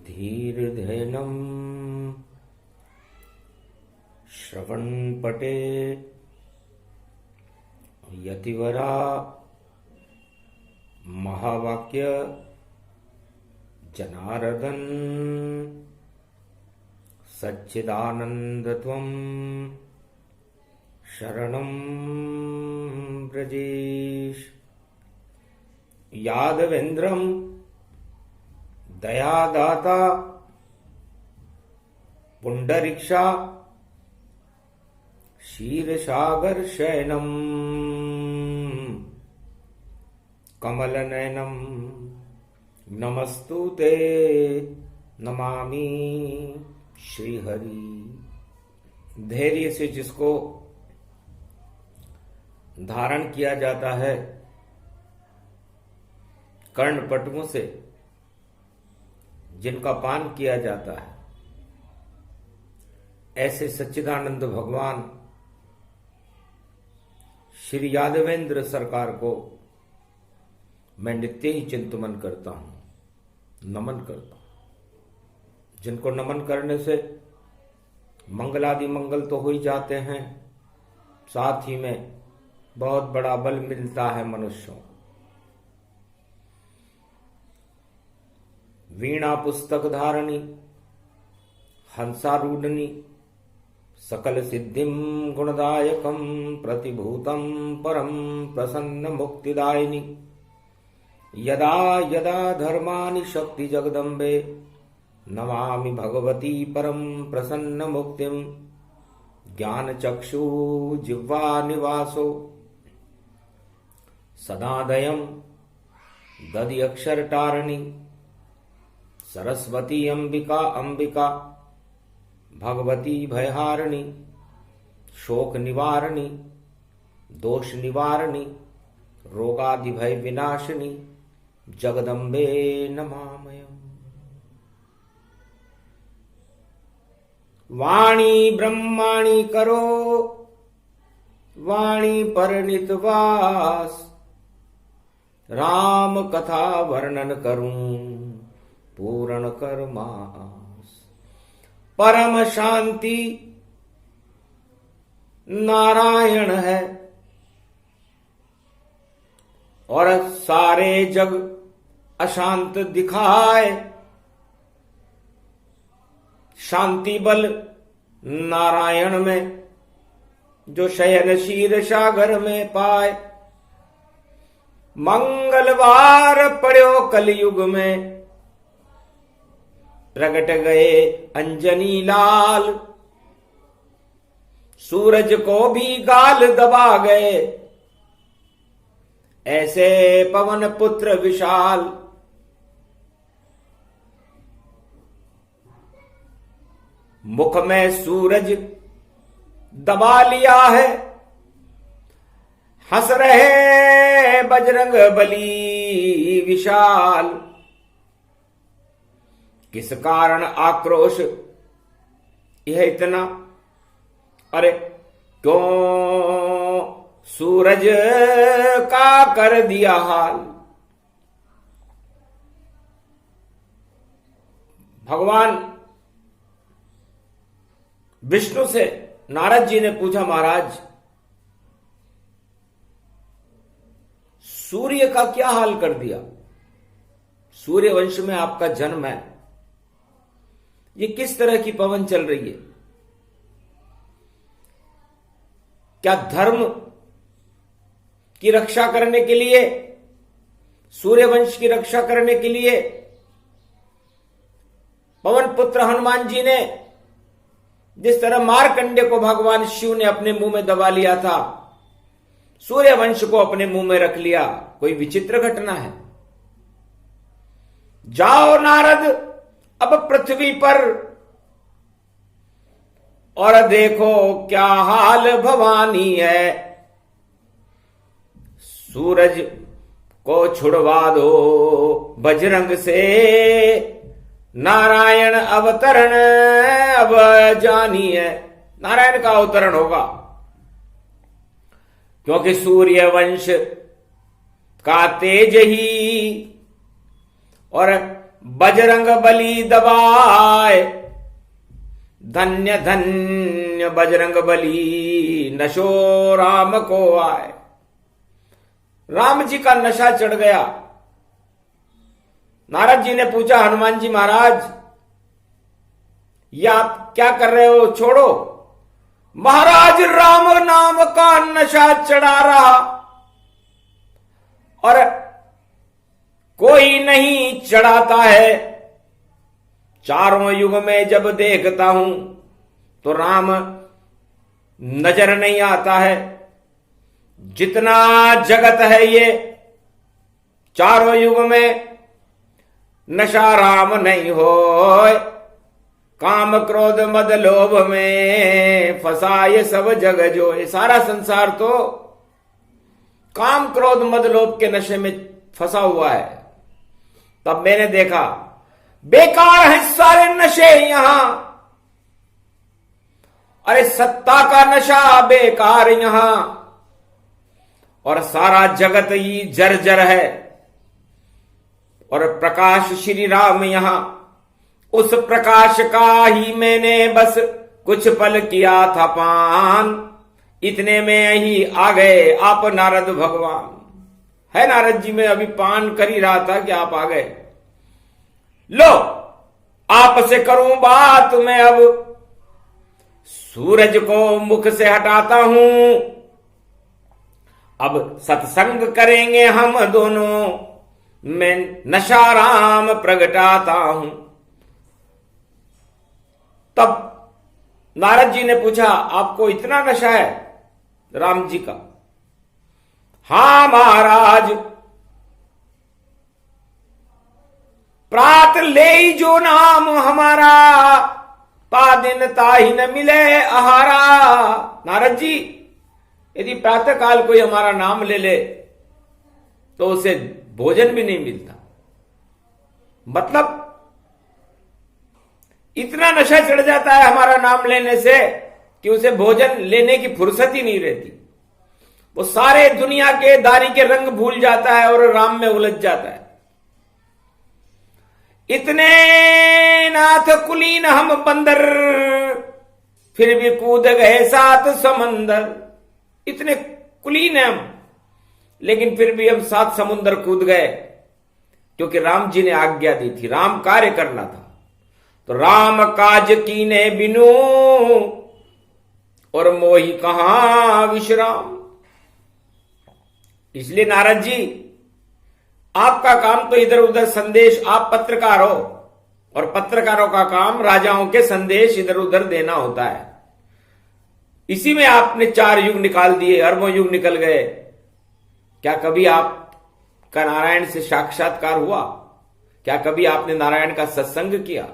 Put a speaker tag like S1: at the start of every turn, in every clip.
S1: धीर्धेनं श्रवणपटे यतिवरा महावाक्य जनार्दन सच्चिदानंदत्वं शरणं ब्रजेश। यादवेन्द्रं दयादाता पुंडरीक्षा क्षीरसागर शयनम कमलनयनम नमस्तुते नमामि श्रीहरि। धैर्य से जिसको धारण किया जाता है, कर्णपटुओं से जिनका पान किया जाता है, ऐसे सच्चिदानंद भगवान श्री यादवेंद्र सरकार को मैं नित्य ही चिंतन करता हूं, नमन करता हूं। जिनको नमन करने से मंगलादि मंगल तो हो ही जाते हैं, साथ ही में बहुत बड़ा बल मिलता है मनुष्यों। वीणा पुस्तक धारणी हंसारूढ़नी सकल सिद्धिं गुणदायकं प्रतिभूतं परम प्रसन्न मुक्तिदायिनी। यदा यदा धर्माणि शक्ति जगदम्बे नमामि भगवती परम प्रसन्न मुक्तिं। ज्ञान चक्षु जिह्वा निवासो सदादयं दधि अक्षर टारणी। सरस्वती अंबिका अंबिका भगवती भयहारिणी। शोक निवारणी दोष निवारणी रोगादि भय विनाशिनी। जगदम्बे नमामयम्। वाणी ब्रह्माणी करो वाणी परनित वास। राम कथा वर्णन करूं पूर्ण कर मास। परम शांति नारायण है और सारे जग अशांत दिखाए। शांति बल नारायण में जो शयन शीर सागर में पाए। मंगलवार पड़ो कलयुग में प्रगट गए अंजनी लाल। सूरज को भी गाल दबा गए ऐसे पवन पुत्र विशाल। मुख में सूरज दबा लिया है, हंस रहे बजरंग बली विशाल। किस कारण आक्रोश यह इतना? अरे क्यों सूरज का कर दिया हाल। भगवान विष्णु से नारद जी ने पूछा, महाराज सूर्य का क्या हाल कर दिया? सूर्य वंश में आपका जन्म है, ये किस तरह की पवन चल रही है? क्या धर्म की रक्षा करने के लिए, सूर्यवंश की रक्षा करने के लिए पवन पुत्र हनुमान जी ने जिस तरह मारकंडे को भगवान शिव ने अपने मुंह में दबा लिया था, सूर्यवंश को अपने मुंह में रख लिया, कोई विचित्र घटना है? जाओ नारद अब पृथ्वी पर और देखो क्या हाल भवानी है। सूरज को छुड़वा दो बजरंग से, नारायण अवतरण अब जानी है। नारायण का अवतरण होगा, क्योंकि सूर्य वंश का तेज ही और बजरंग बली दबाए, धन्य धन्य बजरंग बली, नशो राम को आए। राम जी का नशा चढ़ गया। नारद जी ने पूछा, हनुमान जी महाराज, ये आप क्या कर रहे हो, छोड़ो। महाराज, राम नाम का नशा चढ़ा रहा और कोई नहीं चढ़ाता है। चारों युग में जब देखता हूं तो राम नजर नहीं आता है। जितना जगत है ये, चारों युग में नशा राम नहीं होए। काम क्रोध मद लोभ में फंसा ये सब जग जो। ये सारा संसार तो काम क्रोध मद लोभ के नशे में फंसा हुआ है। तब मैंने देखा, बेकार है सारे नशे यहां। अरे सत्ता का नशा बेकार यहां, और सारा जगत ही जर्जर है। और प्रकाश श्री राम यहां, उस प्रकाश का ही मैंने बस कुछ पल किया था पान। इतने में ही आ गए आप नारद भगवान। है नारद जी, मैं अभी पान कर ही रहा था कि आप आ गए। लो, आपसे करूं बात मैं अब। सूरज को मुख से हटाता हूं, अब सत्संग करेंगे हम दोनों। मैं नशा राम प्रगटाता हूं। तब नारद जी ने पूछा, आपको इतना नशा है राम जी का? हां महाराज, प्रात ले जो नाम हमारा, पा दिन ताही न मिले आहारा। नारद जी, यदि प्रातः काल कोई हमारा नाम ले ले तो उसे भोजन भी नहीं मिलता। मतलब इतना नशा चढ़ जाता है हमारा नाम लेने से कि उसे भोजन लेने की फुर्सत ही नहीं रहती। वो सारे दुनिया के दारी के रंग भूल जाता है और राम में उलझ जाता है। इतने नाथ कुलीन हम बंदर, फिर भी कूद गए 7 समंदर। इतने कुलीन हैं हम, लेकिन फिर भी हम 7 समुंदर कूद गए, क्योंकि राम जी ने आज्ञा दी थी, राम कार्य करना था। तो राम काज कीने बिनु, और मोही कहां विश्राम। इसलिए नारद जी, आपका काम तो इधर उधर संदेश, आप पत्रकार हो, और पत्रकारों का काम राजाओं के संदेश इधर उधर देना होता है। इसी में आपने 4 युग निकाल दिए, अरबों युग निकल गए। क्या कभी आपका नारायण से साक्षात्कार हुआ? क्या कभी आपने नारायण का सत्संग किया?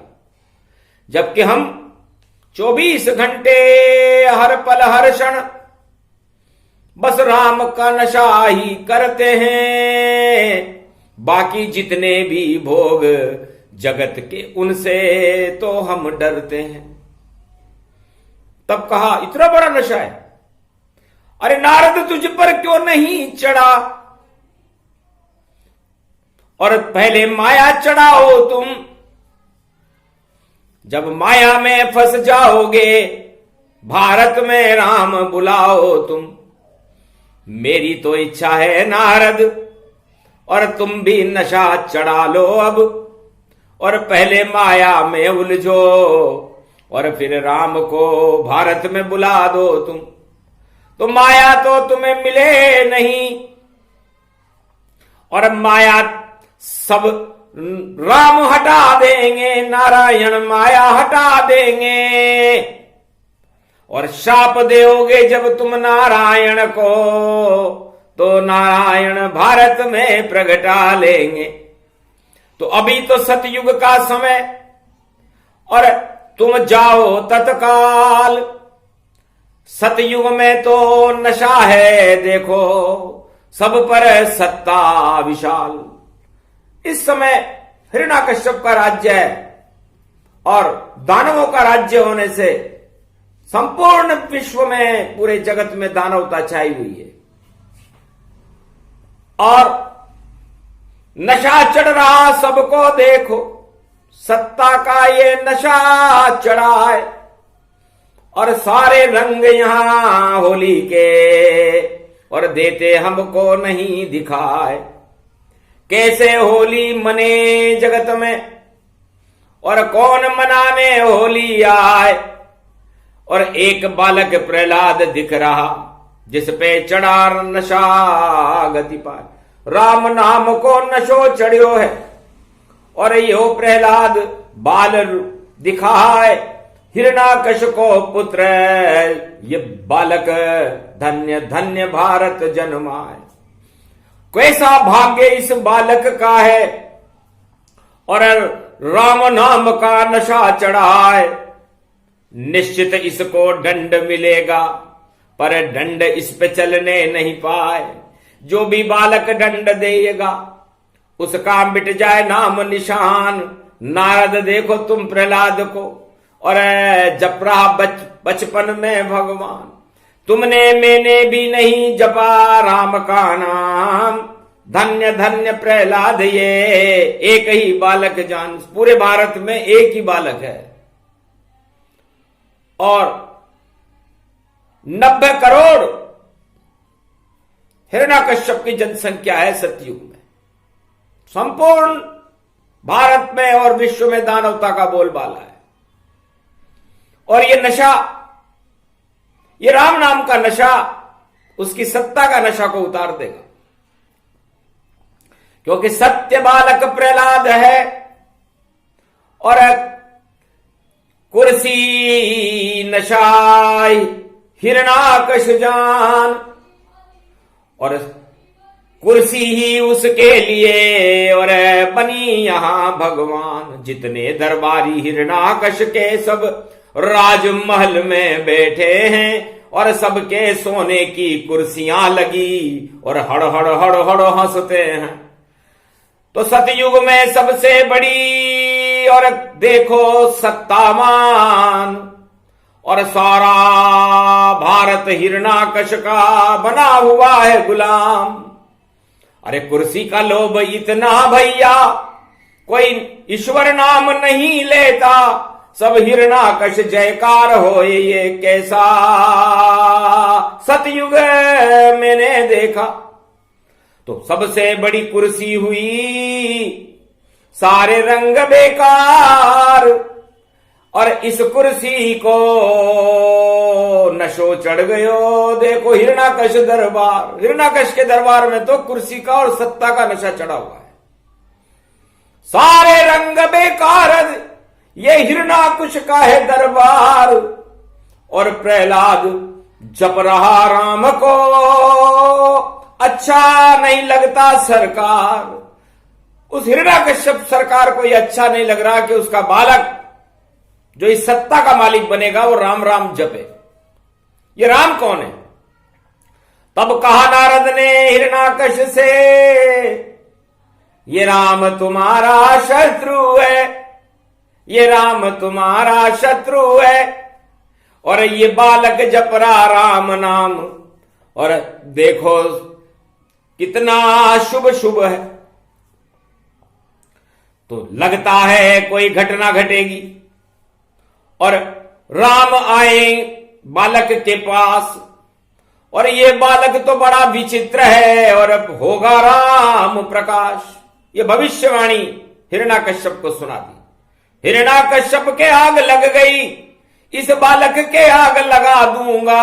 S1: जबकि हम 24 घंटे हर पल हर क्षण बस राम का नशा ही करते हैं। बाकी जितने भी भोग जगत के, उनसे तो हम डरते हैं। तब कहा, इतना बड़ा नशा है? अरे नारद, तुझ पर क्यों नहीं चढ़ा? और पहले माया चढ़ाओ तुम। जब माया में फंस जाओगे, भारत में राम बुलाओ तुम। मेरी तो इच्छा है नारद, और तुम भी नशा चढ़ा लो अब। और पहले माया में उलझो, और फिर राम को भारत में बुला दो तुम। तो माया तो तुम्हें मिले नहीं, और माया सब राम हटा देंगे, नारायण माया हटा देंगे। और शाप दोगे जब तुम नारायण को, तो नारायण भारत में प्रगटा लेंगे। तो अभी तो सतयुग का समय, और तुम जाओ तत्काल। सतयुग में तो नशा है देखो, सब पर सत्ता विशाल। इस समय हिरण्यकश्यप का राज्य है, और दानवों का राज्य होने से संपूर्ण विश्व में, पूरे जगत में दानवता छाई हुई है। और नशा चढ़ रहा सबको देखो, सत्ता का ये नशा चढ़ाए और सारे रंग यहां होली के और देते हमको नहीं दिखाए। कैसे होली मने जगत में और कौन मनाने होली आए। और एक बालक प्रहलाद दिख रहा जिस पे चढ़ा नशा गति पाए। राम नाम को नशो चढ़ियो है और यो प्रहलाद बाल दिखाए। हिरणाकश को पुत्र ये बालक धन्य धन्य भारत जन्माए। कैसा भाग्य इस बालक का है और राम नाम का नशा चढ़ाए। निश्चित इसको दंड मिलेगा पर दंड इस पे चलने नहीं पाए। जो भी बालक दंड देगा उसका मिट जाए नाम निशान। नारद देखो तुम प्रहलाद को और जप रहा बचपन में भगवान। तुमने मैंने भी नहीं जपा राम का नाम। धन्य धन्य प्रहलाद ये एक ही बालक जान। पूरे भारत में एक ही बालक है और 90 करोड़ हिरण्यकश्यप की जनसंख्या है सतयुग में। संपूर्ण भारत में और विश्व में दानवता का बोलबाला है। और ये नशा, ये राम नाम का नशा उसकी सत्ता का नशा को उतार देगा। क्योंकि सत्य बालक प्रहलाद है और कुर्सी नशाई हिरणाकश जान। और कुर्सी ही उसके लिए और बनी यहां भगवान। जितने दरबारी हिरणाकश के सब राजमहल में बैठे हैं और सबके सोने की कुर्सियां लगी और हड़ हड़ हड़ हड़ हंसते हैं। तो सतयुग में सबसे बड़ी और देखो सत्तामान और सारा भारत हिरणाकश का बना हुआ है गुलाम। अरे कुर्सी का लोभ इतना भैया कोई ईश्वर नाम नहीं लेता। सब हिरणाकश जयकार हो ये कैसा सतयुग मैंने देखा। तो सबसे बड़ी कुर्सी हुई सारे रंग बेकार और इस कुर्सी को नशो चढ़ गयो। देखो हिरणाकश दरबार, हिरणाकश के दरबार में तो कुर्सी का और सत्ता का नशा चढ़ा हुआ है। सारे रंग बेकार ये हिरणाकश का है दरबार। और प्रहलाद जप रहा राम को अच्छा नहीं लगता सरकार। उस हिरण्यकश्यप सरकार को यह अच्छा नहीं लग रहा कि उसका बालक जो इस सत्ता का मालिक बनेगा वो राम राम जपे। ये राम कौन है? तब कहा नारद ने हिरणाकश से ये राम तुम्हारा शत्रु है, ये राम तुम्हारा शत्रु है। और ये बालक जप रहा राम नाम और देखो कितना शुभ शुभ है। तो लगता है कोई घटना घटेगी और राम आए बालक के पास। और ये बालक तो बड़ा विचित्र है और होगा राम प्रकाश। ये भविष्यवाणी हिरण्याकश्यप को सुना दी। हिरण्याकश्यप के आग लग गई, इस बालक के आग लगा दूंगा।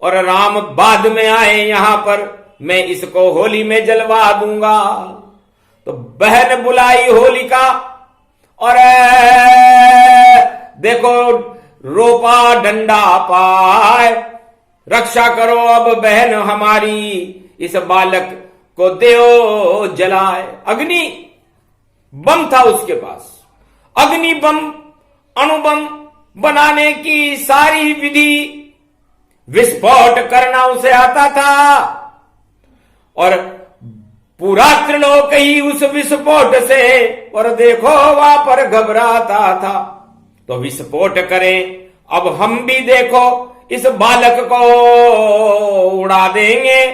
S1: और राम बाद में आए यहां पर, मैं इसको होली में जलवा दूंगा। तो बहन बुलाई होलिका और देखो रोपा डंडा पाए, रक्षा करो अब बहन हमारी, इस बालक को देओ जलाए। अग्नि बम था उसके पास, अग्नि बम अणुबम बनाने की सारी विधि, विस्फोट करना उसे आता था। और पूरा त्रिलोक ही उस विस्फोट से और देखो वहां पर घबराता था। तो विस्फोट करें अब हम भी, देखो इस बालक को उड़ा देंगे।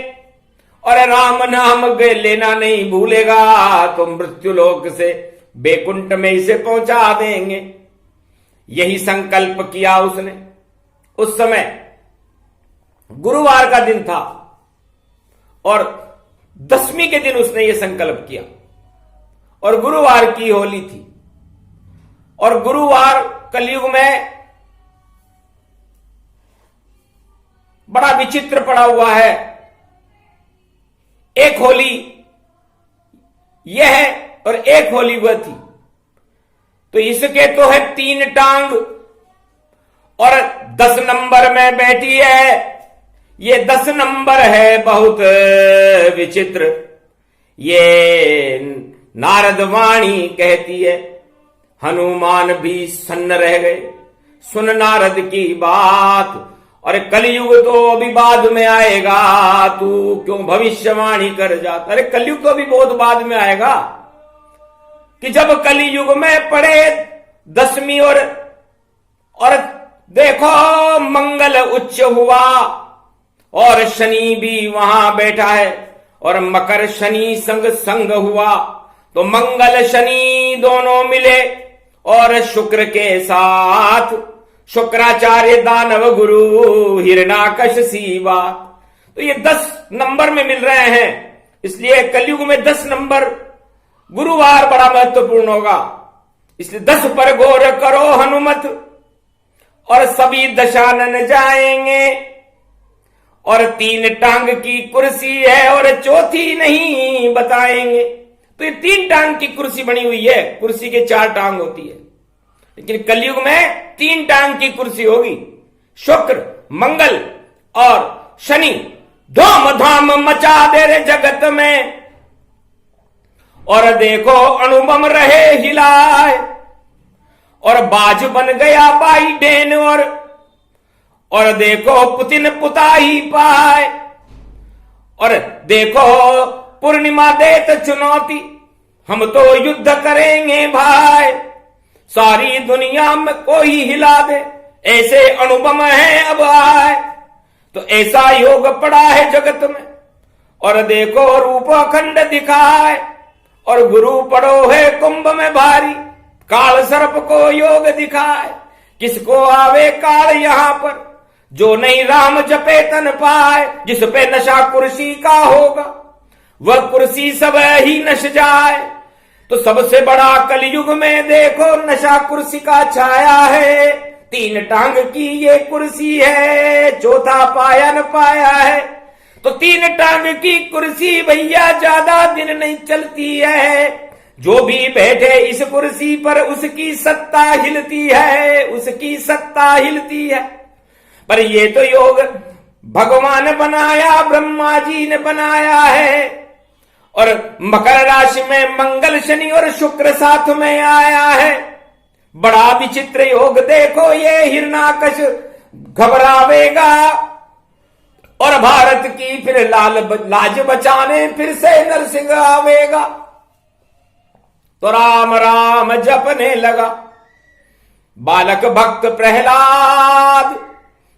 S1: और राम नाम लेना नहीं भूलेगा तो मृत्युलोक से बैकुंठ में इसे पहुंचा देंगे। यही संकल्प किया उसने। उस समय गुरुवार का दिन था और 10वीं के दिन उसने यह संकल्प किया और गुरुवार की होली थी। और गुरुवार कलयुग में बड़ा विचित्र पड़ा हुआ है। एक होली यह है और एक होली वह थी। तो इसके तो है 3 टांग और 10 नंबर में बैठी है। ये 10 नंबर है बहुत विचित्र। ये नारद वाणी कहती है। हनुमान भी सन्न रह गए सुन नारद की बात। और कलयुग तो अभी बाद में आएगा, तू क्यों भविष्यवाणी कर जाता। अरे कलयुग तो अभी बहुत बाद में आएगा कि जब कलयुग में पड़े 10वीं और देखो मंगल उच्च हुआ और शनि भी वहां बैठा है और मकर शनि संग संग हुआ। तो मंगल शनि दोनों मिले और शुक्र के साथ शुक्राचार्य दानव गुरु हिरणाकश सी बात। तो ये 10 नंबर में मिल रहे हैं। इसलिए कलयुग में 10 नंबर गुरुवार बड़ा महत्वपूर्ण होगा। इसलिए 10 पर गौर करो हनुमत और सभी दशानन जाएंगे। और 3 टांग की कुर्सी है और चौथी नहीं बताएंगे। तो ये 3 टांग की कुर्सी बनी हुई है। कुर्सी के 4 टांग होती है, लेकिन कलयुग में 3 टांग की कुर्सी होगी। शुक्र, मंगल और शनि धूम धाम मचा दे रे जगत में। और देखो अणुबम रहे हिलाए और बाज बन गया बाइडेन। और देखो पुतिन पुताही पाए। और देखो पूर्णिमा देत चुनौती, हम तो युद्ध करेंगे भाई। सारी दुनिया में कोई हिला दे, ऐसे अणुबम है अब आए। तो ऐसा योग पड़ा है जगत में। और देखो रूप अखंड दिखाए और गुरु पड़ो है कुंभ में भारी। काल सर्प को योग दिखाए, किसको आवे काल यहां पर। जो नहीं राम जपे तन पाए, जिस पे नशा कुर्सी का होगा वह कुर्सी सब ही नश जाए। तो सबसे बड़ा कलयुग में देखो नशा कुर्सी का छाया है। 3 टांग की ये कुर्सी है, चौथा पाया न पाया है। तो 3 टांग की कुर्सी भैया ज्यादा दिन नहीं चलती है। जो भी बैठे इस कुर्सी पर उसकी सत्ता हिलती है, उसकी सत्ता हिलती है। पर ये तो योग भगवान बनाया, ब्रह्मा जी ने बनाया है। और मकर राशि में मंगल शनि और शुक्र साथ में आया है। बड़ा विचित्र योग देखो ये। हिरणाकश घबरावेगा और भारत की फिर लाज बचाने फिर से नरसिंह आवेगा। तो राम राम जपने लगा बालक भक्त प्रहलाद।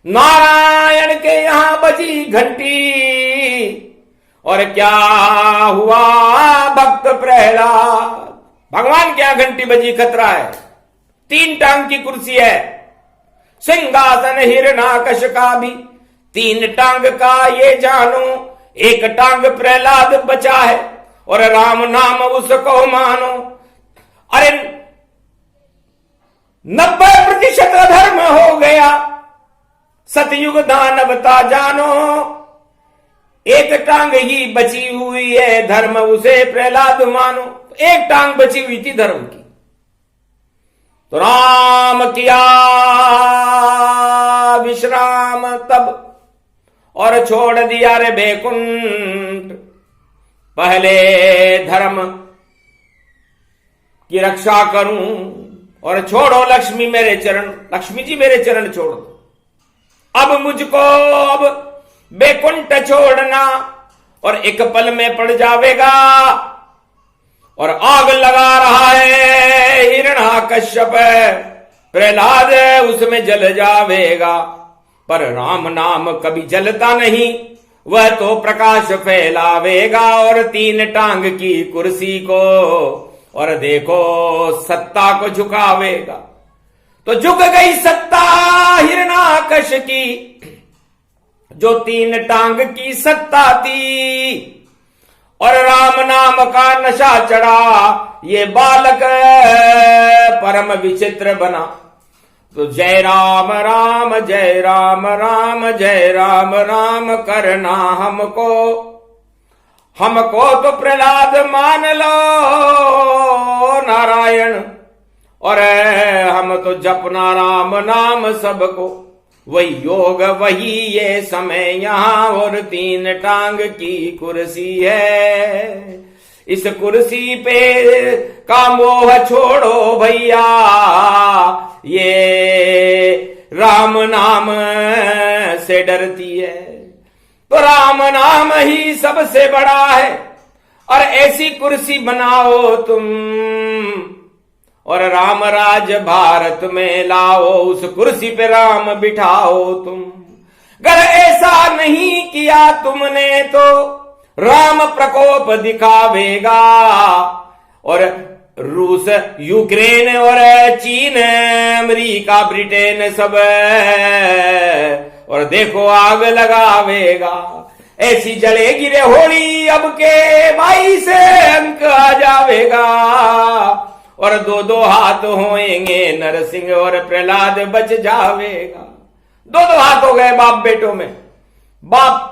S1: नारायण के यहां बजी घंटी और क्या हुआ भक्त प्रहलाद। भगवान के यहां घंटी बजी, खतरा है। 3 टांग की कुर्सी है। सिंहासन हिरणाकश का भी 3 टांग का ये जानो। 1 टांग प्रहलाद बचा है और राम नाम उसको मानो। अरे 90% अधर्म हो गया, सतयुग दानवता जानो। 1 टांग ही बची हुई है, धर्म उसे प्रहलाद मानो। 1 टांग बची हुई थी धर्म की। तो राम किया विश्राम तब और छोड़ दिया रे बैकुंठ। पहले धर्म की रक्षा करूं और छोड़ो लक्ष्मी मेरे चरण। लक्ष्मी जी मेरे चरण छोड़ दो। अब मुझको अब बैकुंठ छोड़ना और एक पल में पड़ जावेगा। और आग लगा रहा है हिरणाकश्यप, प्रहलाद उसमें जल जावेगा। पर राम नाम कभी जलता नहीं, वह तो प्रकाश फैलावेगा। और 3 टांग की कुर्सी को और देखो सत्ता को झुकावेगा। तो झुक गई सत्ता हिरणाकश की, जो 3 टांग की सत्ता थी, और राम नाम का नशा चढ़ा ये बालक परम विचित्र बना। तो जय राम राम जय राम राम जय राम राम करना हमको, हमको तो प्रहलाद मान लो नारायण, और हम तो जपना राम नाम सबको। वही योग वही ये समय यहां, और 3 टांग की कुर्सी है। इस कुर्सी पे का मोह छोड़ो भैया, ये राम नाम से डरती है। तो राम नाम ही सबसे बड़ा है, और ऐसी कुर्सी बनाओ तुम, और राम राज भारत में लाओ, उस कुर्सी पे राम बिठाओ तुम। अगर ऐसा नहीं किया तुमने तो राम प्रकोप दिखावेगा, और रूस यूक्रेन और चीन अमेरिका ब्रिटेन सब, और देखो आग लगावेगा। ऐसी जलेगी रे होली अब के 22 अंक आ जावेगा, और 2-2 हाथ होएंगे नरसिंह और प्रहलाद बच जावेगा। 2-2 हाथ हो गए बाप बेटों में। बाप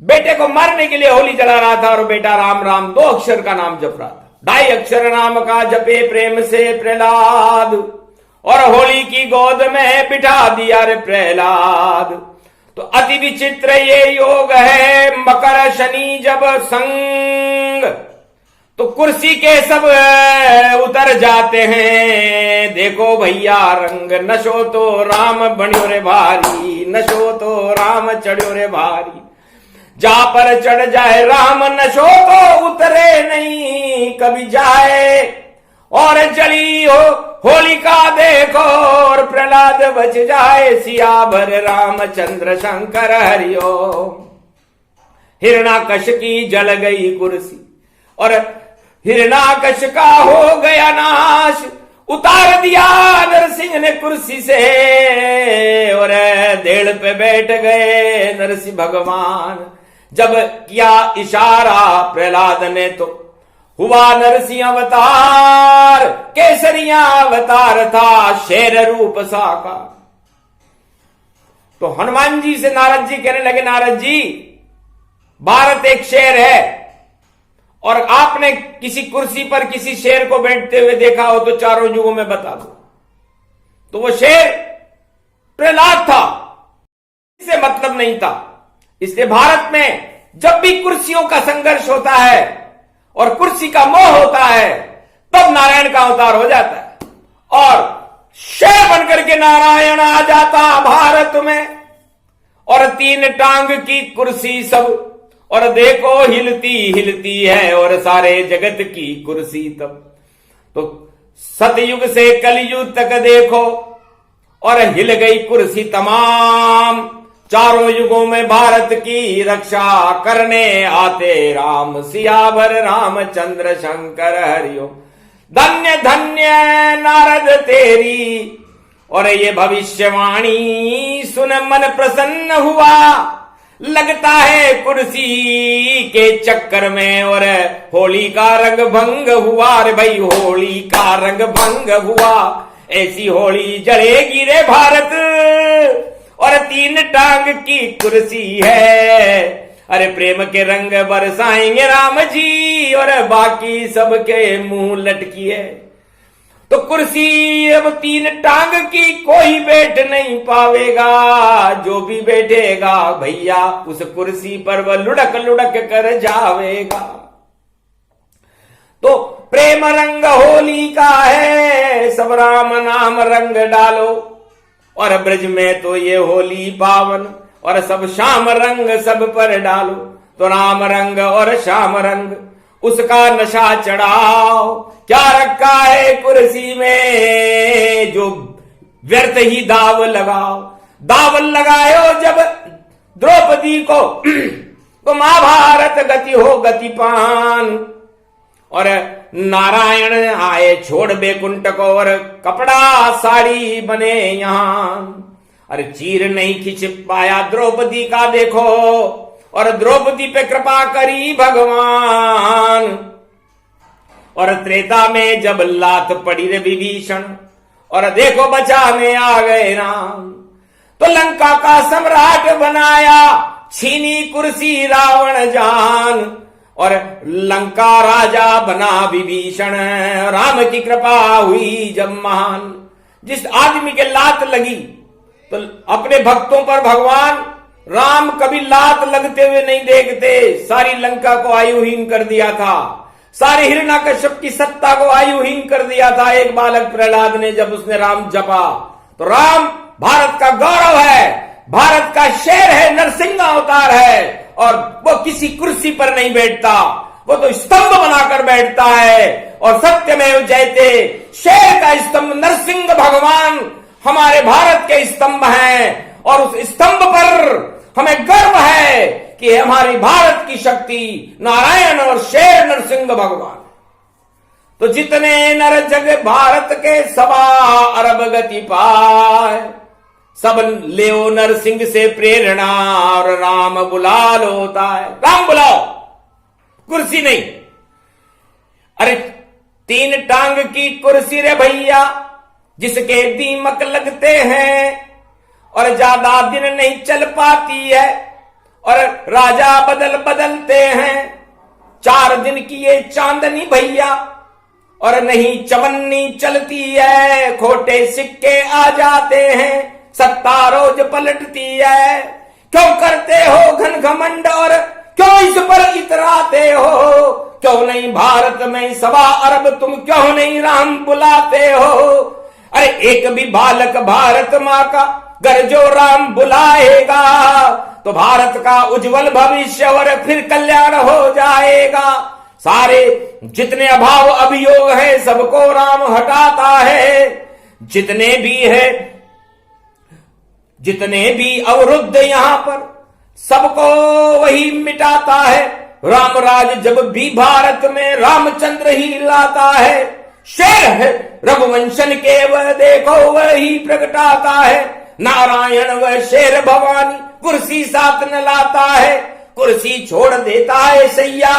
S1: बेटे को मारने के लिए होली जला रहा था, और बेटा राम राम 2 अक्षर का नाम जप रहा था। 2.5 अक्षर नाम का जपे प्रेम से प्रहलाद, और होली की गोद में बिठा दिया रे प्रहलाद। तो अति विचित्र ये योग है, मकर शनि जब संग, तो कुर्सी के सब उतर जाते हैं। देखो भैया रंग, नशो तो राम बन्यो रे भारी, नशो तो राम चढ़्यो रे भारी। जा पर चढ़ जाए राम, नशो तो उतरे नहीं कभी जाए। और जली हो होलिका देखो, और प्रहलाद बच जाए। सियावर रामचंद्र शंकर हरिओ। हिरणाकश की जल गई कुर्सी, और हिरणाकश का हो गया नाश। उतार दिया नरसिंह ने कुर्सी से, और देड़ पे बैठ गए नरसिंह भगवान। जब किया इशारा प्रहलाद ने, तो हुआ नरसिंह अवतार। केसरिया अवतार था, शेर रूप साकार। तो हनुमान जी से नारद जी कहने लगे, नारद जी भारत एक शेर है, और आपने किसी कुर्सी पर किसी शेर को बैठते हुए देखा हो तो चारों युगों में बता दो। तो वो शेर प्रहलाद था, इससे मतलब नहीं था। इसलिए भारत में जब भी कुर्सियों का संघर्ष होता है और कुर्सी का मोह होता है, तब नारायण का अवतार हो जाता है, और शेर बनकर के नारायण आ जाता भारत में। और 3 टांग की कुर्सी सब, और देखो हिलती हिलती है, और सारे जगत की कुर्सी तब। तो सतयुग से कलयुग तक देखो, और हिल गई कुर्सी तमाम। चारों युगों में भारत की रक्षा करने आते राम, सियावर रामचंद्र शंकर हरिओ। धन्य धन्य नारद तेरी, और ये भविष्यवाणी सुन मन प्रसन्न हुआ। लगता है कुर्सी के चक्कर में, और होली का रंग भंग हुआ रे भाई, होली का रंग भंग हुआ। ऐसी होली जलेगी रे भारत, और 3 टांग की कुर्सी है। अरे प्रेम के रंग बरसाएंगे राम जी, और बाकी सबके मुंह लटकिए। तो कुर्सी अब 3 टांग की कोई बैठ नहीं पावेगा। जो भी बैठेगा भैया उस कुर्सी पर वह लुढ़क लुढ़क कर जावेगा। तो प्रेम रंग होली का है, सब राम नाम रंग डालो। और ब्रज में तो ये होली पावन, और सब श्याम रंग सब पर डालो। तो राम रंग और श्याम रंग उसका नशा चढ़ाओ। क्या रखा है कुर्सी में, जो व्यर्थ ही दाव लगाओ। दाव लगायो जब द्रौपदी को, तो महाभारत गति हो गति पान। और नारायण आए छोड़ बैकुंठ को, और कपड़ा साड़ी बने यहां। अरे चीर नहीं खिंच पाया द्रौपदी का देखो, और द्रौपदी पे कृपा करी भगवान। और त्रेता में जब लात पड़ी रे विभीषण, और देखो बचाने आ गए राम। तो लंका का सम्राट बनाया, छीनी कुर्सी रावण जान। और लंका राजा बना विभीषण, राम की कृपा हुई जब महान। जिस आदमी के लात लगी, तो अपने भक्तों पर भगवान राम कभी लात लगते हुए नहीं देखते। सारी लंका को आयुहीन कर दिया था, सारे हिरण्यकश्यप की सत्ता को आयुहीन कर दिया था एक बालक प्रहलाद ने, जब उसने राम जपा। तो राम भारत का गौरव है, भारत का शेर है, नरसिंह अवतार है। और वो किसी कुर्सी पर नहीं बैठता, वो तो स्तंभ बनाकर बैठता है। और सत्यमेव जयते, शेर का स्तंभ नरसिंह भगवान हमारे भारत के स्तंभ हैं। और उस स्तंभ पर हमें गर्व है कि हमारी भारत की शक्ति नारायण और शेर नरसिंह भगवान। तो जितने नर जग भारत के सबा अरब गति पाए, सब लेओ नरसिंह से प्रेरणा, और राम बुला लोता है। राम बुलाओ, कुर्सी नहीं। अरे 3 टांग की कुर्सी रे भैया, जिसके दीमक लगते हैं, और ज्यादा दिन नहीं चल पाती है। और राजा बदल बदलते हैं, 4 दिन की ये चांदनी भैया, और नहीं चवन्नी चलती है। खोटे सिक्के आ जाते हैं, सत्ता रोज पलटती है। क्यों करते हो घन घमंड, और क्यों इस पर इतराते हो? क्यों नहीं भारत में सवा अरब, तुम क्यों नहीं राम बुलाते हो? अरे एक भी बालक भारत माँ का गर जो राम बुलाएगा, तो भारत का उज्जवल भविष्य और फिर कल्याण हो जाएगा। सारे जितने अभाव अभियोग है, सबको राम हटाता है। जितने भी अवरुद्ध यहां पर, सबको वही मिटाता है। राम राज जब भी भारत में रामचंद्र ही लाता है। शेर है रघुवंशन के वह देखो वही प्रगटाता है। नारायण वह शेर भवानी कुर्सी साथ न लाता है। कुर्सी छोड़ देता है सैया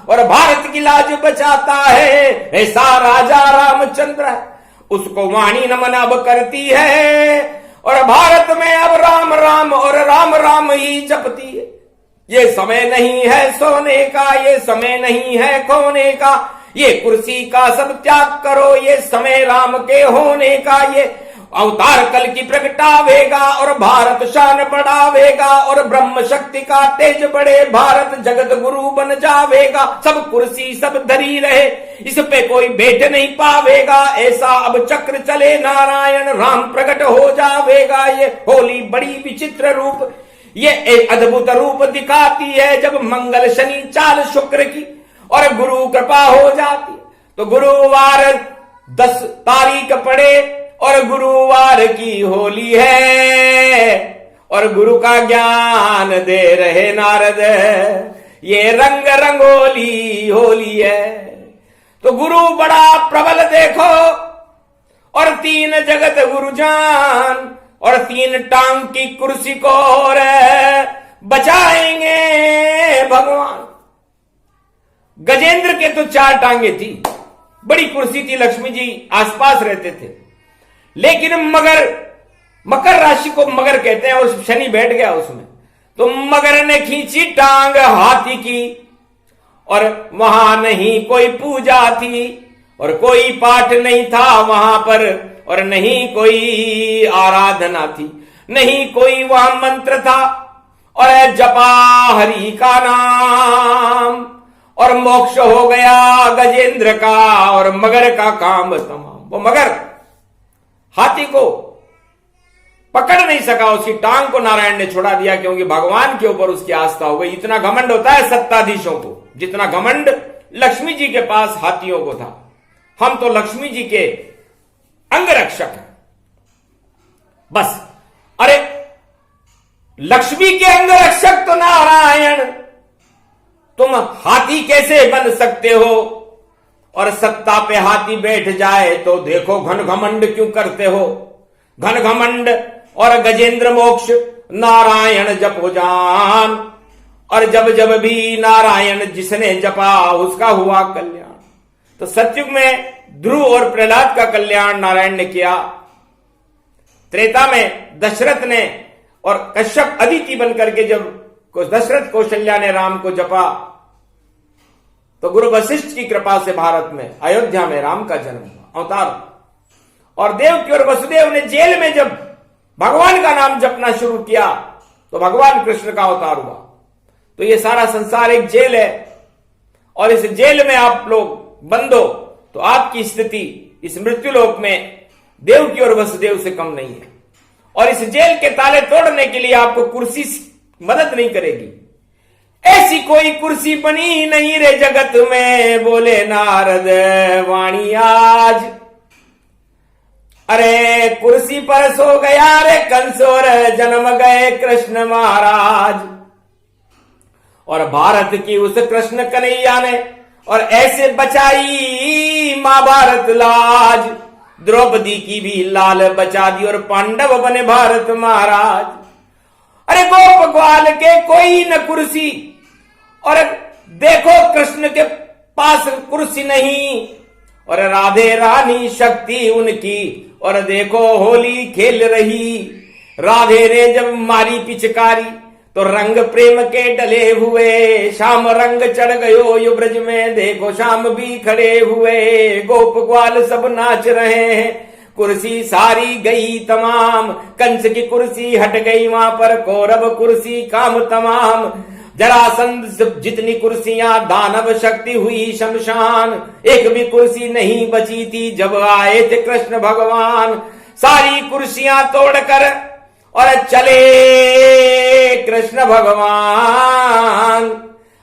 S1: और भारत की लाज बचाता है। ऐसा राजा रामचंद्र है, उसको वाणी नमन अब करती है और भारत में अब राम राम और राम राम ही जपती है। ये समय नहीं है सोने का, ये समय नहीं है खोने का। ये कुर्सी का सब त्याग करो, ये समय राम के होने का। ये अवतार कल की प्रगटावेगा और भारत शान बढ़ावेगा और ब्रह्म शक्ति का तेज बढ़े, भारत जगत गुरु बन जावेगा। सब कुर्सी सब धरी रहे, इस पे कोई बैठ नहीं पावेगा। ऐसा अब चक्र चले, नारायण राम प्रकट हो जावेगा। ये होली बड़ी विचित्र रूप, ये एक अद्भुत रूप दिखाती है जब मंगल शनि चाल शुक्र की और गुरु कृपा हो जाती। तो गुरुवार 10 तारीख पड़े और गुरुवार की होली है और गुरु का ज्ञान दे रहे नारद। ये रंग रंगोली होली है। तो गुरु बड़ा प्रबल देखो और 3 जगत गुरु जान और 3 टांग की कुर्सी को और बचाएंगे भगवान। गजेंद्र के तो 4 टांगे थी, बड़ी कुर्सी थी, लक्ष्मी जी आसपास रहते थे। लेकिन मकर राशि को मगर कहते हैं और शनि बैठ गया उसमें। तो मगर ने खींची टांग हाथी की और वहां नहीं कोई पूजा थी और कोई पाठ नहीं था वहां पर और नहीं कोई आराधना थी, नहीं कोई वहां मंत्र था और जपा हरि का नाम और मोक्ष हो गया गजेंद्र का और मगर का काम तमाम। वो मगर हाथी को पकड़ नहीं सका, उसकी टांग को नारायण ने छोड़ा दिया क्योंकि भगवान के ऊपर उसकी आस्था हो गई। इतना घमंड होता है सत्ताधीशों को, जितना घमंड लक्ष्मी जी के पास हाथियों को था। हम तो लक्ष्मी जी के अंगरक्षक हैं बस। अरे लक्ष्मी के अंगरक्षक तो नारायण, तुम हाथी कैसे बन सकते हो? और सत्ता पे हाथी बैठ जाए तो देखो घन घमंड क्यों करते हो। घन घमंड और गजेंद्र मोक्ष नारायण जपो जान, और जब जब भी नारायण जिसने जपा उसका हुआ कल्याण। तो सतयुग में ध्रुव और प्रहलाद का कल्याण नारायण ने किया। त्रेता में दशरथ ने और कश्यप अदिति बनकर के जब दशरथ कौशल्या ने राम को जपा तो गुरु वशिष्ठ की कृपा से भारत में अयोध्या में राम का जन्म हुआ, अवतार। और देवकी और वसुदेव ने जेल में जब भगवान का नाम जपना शुरू किया तो भगवान कृष्ण का अवतार हुआ। तो ये सारा संसार एक जेल है, और इस जेल में आप लोग बंद हो तो आपकी स्थिति इस मृत्युलोक में देवकी और वसुदेव से कम नहीं है। और इस जेल के ताले तोड़ने के लिए आपको कुर्सी मदद नहीं करेगी। ऐसी कोई कुर्सी बनी नहीं रे जगत में, बोले नारद वाणी आज। अरे कुर्सी पर सो गया रे कंस और जन्म गए कृष्ण महाराज। और भारत की उस कृष्ण कन्हैया ने और ऐसे बचाई महाभारत लाज। द्रौपदी की भी लाल बचा दी और पांडव बने भारत महाराज। अरे गोप ग्वाल के कोई न कुर्सी, और देखो कृष्ण के पास कुर्सी नहीं, और राधे रानी शक्ति उनकी, और देखो होली खेल रही। राधे ने जब मारी पिचकारी तो रंग प्रेम के डले हुए। शाम रंग चढ़ गयो यु ब्रज में, देखो शाम भी खड़े हुए। गोप ग्वाल सब नाच रहे हैं, कुर्सी सारी गई तमाम। कंस की कुर्सी हट गई वहां पर, कौरव कुर्सी काम तमाम। जरासंध जितनी कुर्सियां दानव शक्ति हुई शमशान। एक भी कुर्सी नहीं बची थी जब आए थे कृष्ण भगवान। सारी कुर्सियां तोड़कर और चले कृष्ण भगवान।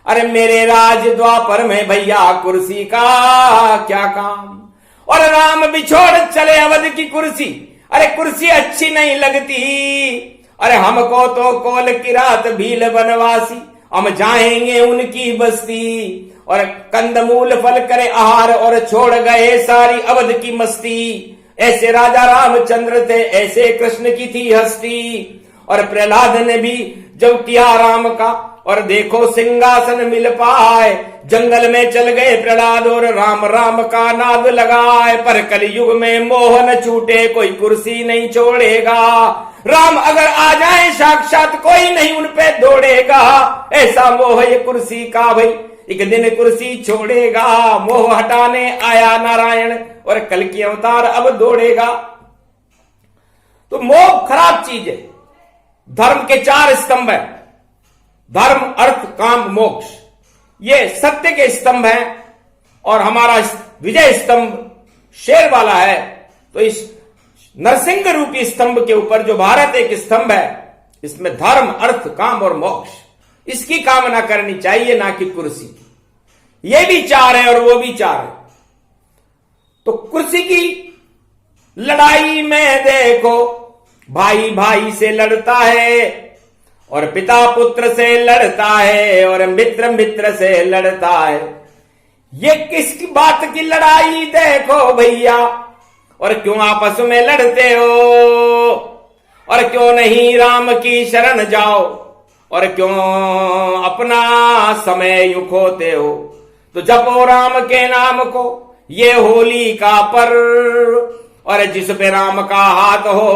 S1: अरे मेरे राज द्वापर में भैया कुर्सी का क्या काम। और राम बिछोड़ चले अवध की कुर्सी। अरे कुर्सी अच्छी नहीं लगती, अरे हमको तो कोल की रात भील बनवासी। हम जाएंगे उनकी बस्ती, और कंदमूल फल करे आहार, और छोड़ गए सारी अवध की मस्ती। ऐसे राजा रामचंद्र थे, ऐसे कृष्ण की थी हस्ती। और प्रहलाद ने भी जब किया राम का, और देखो सिंहासन मिल पाए। जंगल में चल गए प्रहलाद और राम राम का नाद लगाए। पर कलयुग में मोह न छूटे, कोई कुर्सी नहीं छोड़ेगा। राम अगर आ जाए साक्षात कोई नहीं उन पे दौड़ेगा। ऐसा मोह ये कुर्सी का भाई एक दिन कुर्सी छोड़ेगा। मोह हटाने आया नारायण और कल की अवतार अब दौड़ेगा। तो मोह खराब चीज है। धर्म के 4 स्तंभ है, धर्म अर्थ काम मोक्ष। ये सत्य के स्तंभ हैं, और हमारा विजय स्तंभ शेर वाला है। तो इस नरसिंह रूपी स्तंभ के ऊपर जो भारत एक स्तंभ है, इसमें धर्म अर्थ काम और मोक्ष, इसकी कामना करनी चाहिए, ना कि कुर्सी की। ये भी 4 है और वो भी 4 है। तो कुर्सी की लड़ाई में देखो भाई भाई से लड़ता है, और पिता पुत्र से लड़ता है, और मित्र मित्र से लड़ता है। ये किसकी बात की लड़ाई देखो भैया, और क्यों आपस में लड़ते हो, और क्यों नहीं राम की शरण जाओ, और क्यों अपना समय यूं खोते हो। तो जपो राम के नाम को, ये होली का पर्व, और जिस पे राम का हाथ हो,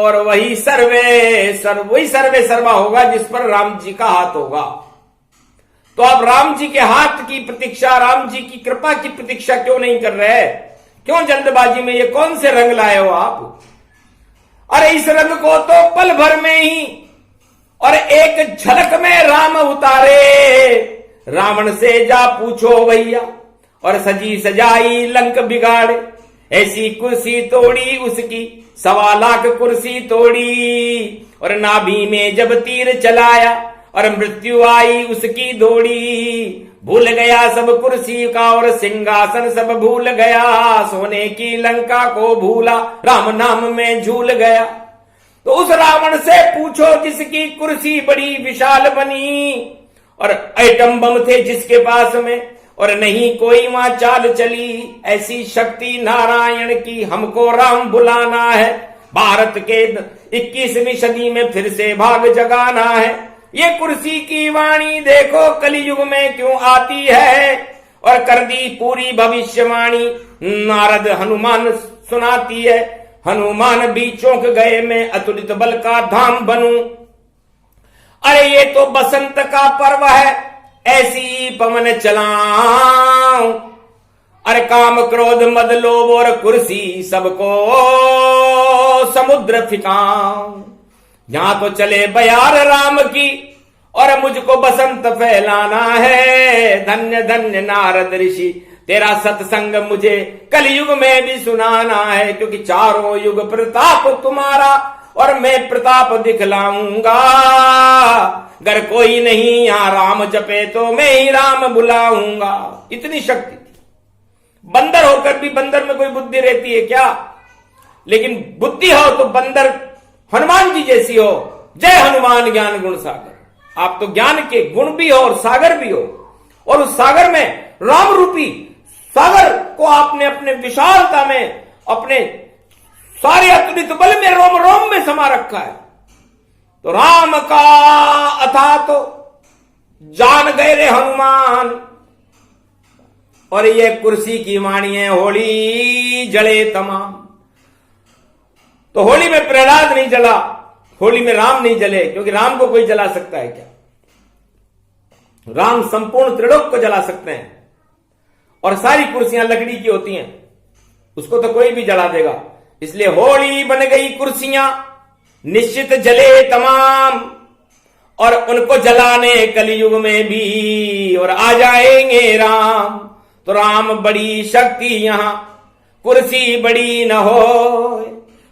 S1: और वही सर्वे सर्वा होगा जिस पर राम जी का हाथ होगा। तो आप राम जी के हाथ की प्रतीक्षा, राम जी की कृपा की प्रतीक्षा क्यों नहीं कर रहे? क्यों जल्दबाजी में ये कौन से रंग लाए हो आप? अरे इस रंग को तो पल भर में ही और एक झलक में राम उतारे। रावण से जा पूछो भैया, और सजी सजाई लंक बिगाड़े। ऐसी कुर्सी तोड़ी उसकी 1.25 लाख कुर्सी तोड़ी, और नाभि में जब तीर चलाया और मृत्यु आई उसकी दौड़ी। भूल गया सब कुर्सी का और सिंहासन सब भूल गया। सोने की लंका को भूला, राम नाम में झूल गया। तो उस रावण से पूछो जिसकी कुर्सी बड़ी विशाल बनी, और एटम बम थे जिसके पास में, और नहीं कोई वहां चाल चली, ऐसी शक्ति नारायण की हमको राम बुलाना है। भारत के 21वीं सदी में फिर से भाग जगाना है। ये कुर्सी की वाणी देखो कलयुग में क्यों आती है, और कर दी पूरी भविष्यवाणी नारद हनुमान सुनाती है। हनुमान भी चौंक गए, मैं अतुलित बल का धाम बनूं। अरे ये तो बसंत का पर्व है, ऐसी पवन चलाऊं। अरे काम क्रोध मद लोभ और कुर्सी सबको समुद्र फिकाऊं। यहां तो चले बयार राम की, और मुझको बसंत फैलाना है। धन्य धन्य नारद ऋषि, तेरा सत्संग मुझे कलयुग में भी सुनाना है। क्योंकि चारों युग प्रताप तुम्हारा, और मैं प्रताप दिखलाऊंगा। अगर कोई नहीं यहां राम जपे तो मैं ही राम बुलाऊंगा। इतनी शक्ति थी। बंदर होकर भी बंदर में कोई बुद्धि रहती है क्या? लेकिन बुद्धि हो तो बंदर हनुमान जी जैसी हो। जय हनुमान ज्ञान गुण सागर। आप तो ज्ञान के गुण भी हो और सागर भी हो, और उस सागर में राम रूपी सागर को आपने अपने विशालता में, अपने सारे अतुलित बल में, रोम रोम में समा रखा है। तो राम का अथा तो जान गए रे हनुमान। और ये कुर्सी की वाणी है, होली जले तमाम। तो होली में प्रहलाद नहीं जला, होली में राम नहीं जले, क्योंकि राम को कोई जला सकता है क्या? राम संपूर्ण त्रिलोक को जला सकते हैं। और सारी कुर्सियां लकड़ी की होती हैं, उसको तो कोई भी जला देगा। इसलिए होली बन गई कुर्सियां, निश्चित जले तमाम। और उनको जलाने कलयुग में भी और आ जाएंगे राम। तो राम बड़ी शक्ति यहां, कुर्सी बड़ी न हो।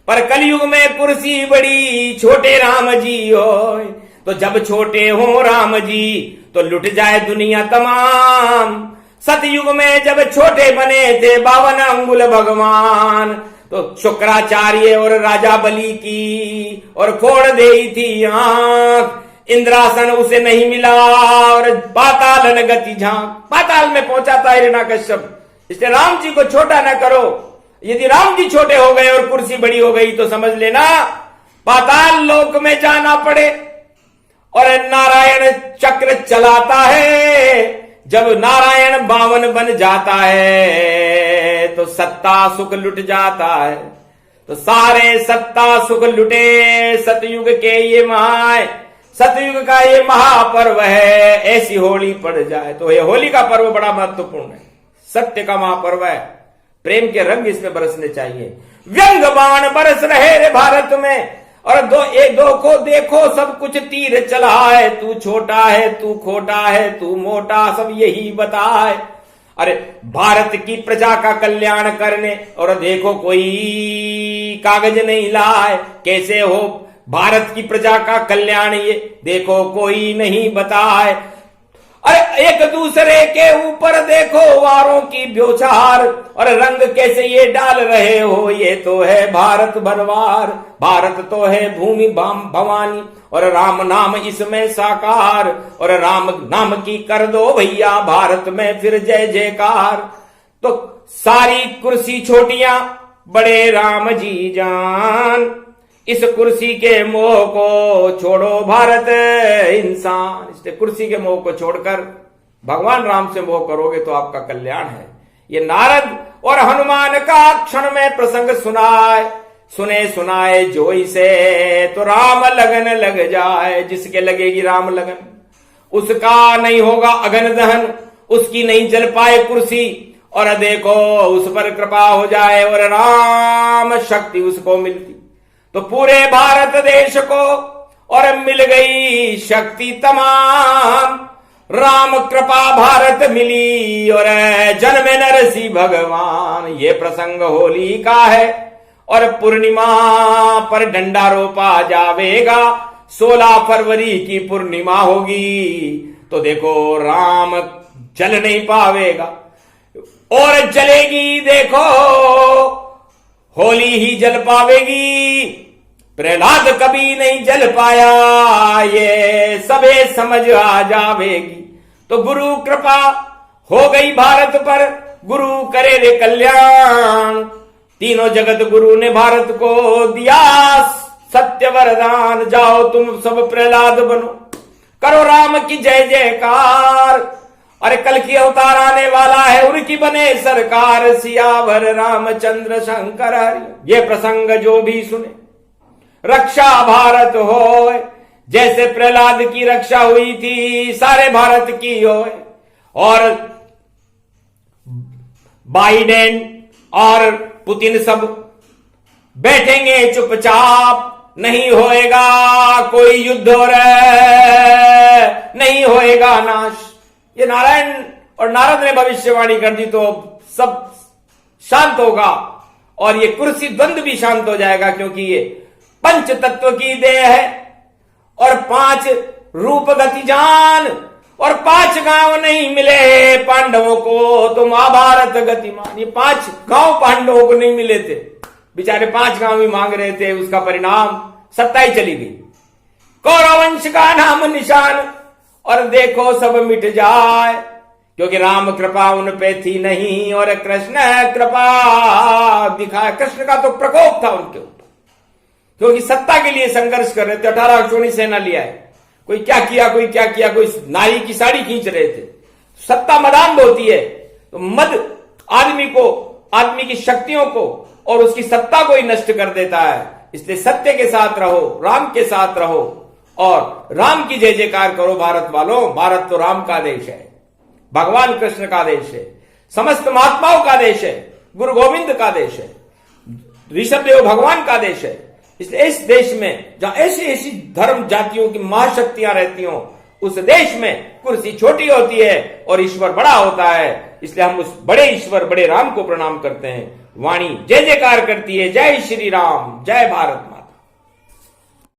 S1: पर कलयुग में कुर्सी बड़ी, छोटे राम जी हो। तो जब छोटे हो राम जी तो लुट जाए दुनिया तमाम। सतयुग में जब छोटे बने थे 52 अंगुल भगवान, तो शुक्राचार्य और राजा बलि की और फोड़ दे थी आंख। इंद्रासन उसे नहीं मिला और पाताल गति झांक, पाताल में पहुंचा था हिरण्यकश्यप। इसलिए राम जी को छोटा न करो। यदि राम जी छोटे हो गए और कुर्सी बड़ी हो गई तो समझ लेना पाताल लोक में जाना पड़े। और नारायण चक्र चलाता है। जब नारायण बावन बन जाता है तो सत्ता सुख लुट जाता है। तो सारे सत्ता सुख लुटे सतयुग के ये माय, सतयुग का ये महापर्व है। ऐसी होली पड़ जाए तो ये होली का पर्व बड़ा महत्वपूर्ण है, सत्य का महापर्व है। प्रेम के रंग इसमें बरसने चाहिए। व्यंग बाण बरस रहे रे भारत में, और दो को देखो सब कुछ तीर चला है। तू छोटा है, तू खोटा है, तू मोटा, सब यही बताए। अरे भारत की प्रजा का कल्याण करने, और देखो कोई कागज नहीं लाए। कैसे हो भारत की प्रजा का कल्याण, ये देखो कोई नहीं बताए। अरे एक दूसरे के ऊपर देखो वारों की ब्योचार, और रंग कैसे ये डाल रहे हो। ये तो है भारत भरवार, भारत तो है भूमि भवानी, और राम नाम इसमें साकार। और राम नाम की कर दो भैया भारत में फिर जय जयकार। तो सारी कुर्सी छोटियां बड़े राम जी जान, इस कुर्सी के मोह को छोड़ो भारत इंसान। इसलिए कुर्सी के मोह को छोड़कर भगवान राम से मोह करोगे तो आपका कल्याण है। ये नारद और हनुमान का क्षण में प्रसंग सुनाए जो इसे, तो राम लगन लग जाए। जिसके लगेगी राम लगन उसका नहीं होगा अगन दहन, उसकी नहीं जल पाए कुर्सी। और देखो उस पर कृपा हो जाए और राम शक्ति उसको मिलती, तो पूरे भारत देश को और मिल गई शक्ति तमाम। राम कृपा भारत मिली और जन्म नरसी भगवान। ये प्रसंग होली का है और पूर्णिमा पर डंडा रोपा जावेगा। 16 फरवरी की पूर्णिमा होगी तो देखो राम जल नहीं पावेगा, और जलेगी देखो होली ही जल पावेगी। प्रहलाद कभी नहीं जल पाया, ये सबे समझ आ जावेगी। तो गुरु कृपा हो गई भारत पर गुरु करे रे कल्याण। तीनों जगत गुरु ने भारत को दिया सत्य वरदान। जाओ तुम सब प्रहलाद बनो, करो राम की जय जयकार। अरे कल की अवतार आने वाला है, उनकी बने सरकार। सियावर रामचंद्र शंकर हरि। ये प्रसंग जो भी सुने रक्षा भारत हो। जैसे प्रहलाद की रक्षा हुई थी सारे भारत की हो। और बाइडेन और पुतिन सब बैठेंगे चुपचाप, नहीं होएगा कोई युद्ध और नहीं होएगा नाश। ये नारायण और नारद ने भविष्यवाणी कर दी तो सब शांत होगा और ये कुर्सी द्वंद्व भी शांत हो जाएगा, क्योंकि ये पंच तत्व की देह है और 5 रूप गति जान और 5 गांव नहीं मिले पांडवों को तो महाभारत गतिमान। ये 5 गांव पांडवों को नहीं मिले थे, बेचारे 5 गांव ही मांग रहे थे, उसका परिणाम सत्ता ही चली गई। कौरव वंश का नाम निशान और देखो सब मिट जाए, क्योंकि राम कृपा उन पे थी नहीं और कृष्ण कृपा दिखाए। कृष्ण का तो प्रकोप था उनके ऊपर, क्योंकि सत्ता के लिए संघर्ष कर रहे थे। 18 अक्षोणी सेना लिया है, कोई क्या किया कोई क्या किया, कोई नारी की साड़ी खींच रहे थे। सत्ता मदान होती है, तो मद आदमी की शक्तियों को और उसकी सत्ता को ही नष्ट कर देता है। इसलिए सत्य के साथ रहो, राम के साथ रहो और राम की जय जयकार करो भारत वालों। भारत तो राम का देश है, भगवान कृष्ण का देश है, समस्त महात्माओं का देश है, गुरु गोविंद का देश है, ऋषभ देव भगवान का देश है। इसलिए इस देश में जहां ऐसी ऐसी धर्म जातियों की महाशक्तियां रहती हों, उस देश में कुर्सी छोटी होती है और ईश्वर बड़ा होता है। इसलिए हम उस बड़े ईश्वर बड़े राम को प्रणाम करते हैं। वाणी जय जयकार करती है। जय श्री राम, जय भारत माता।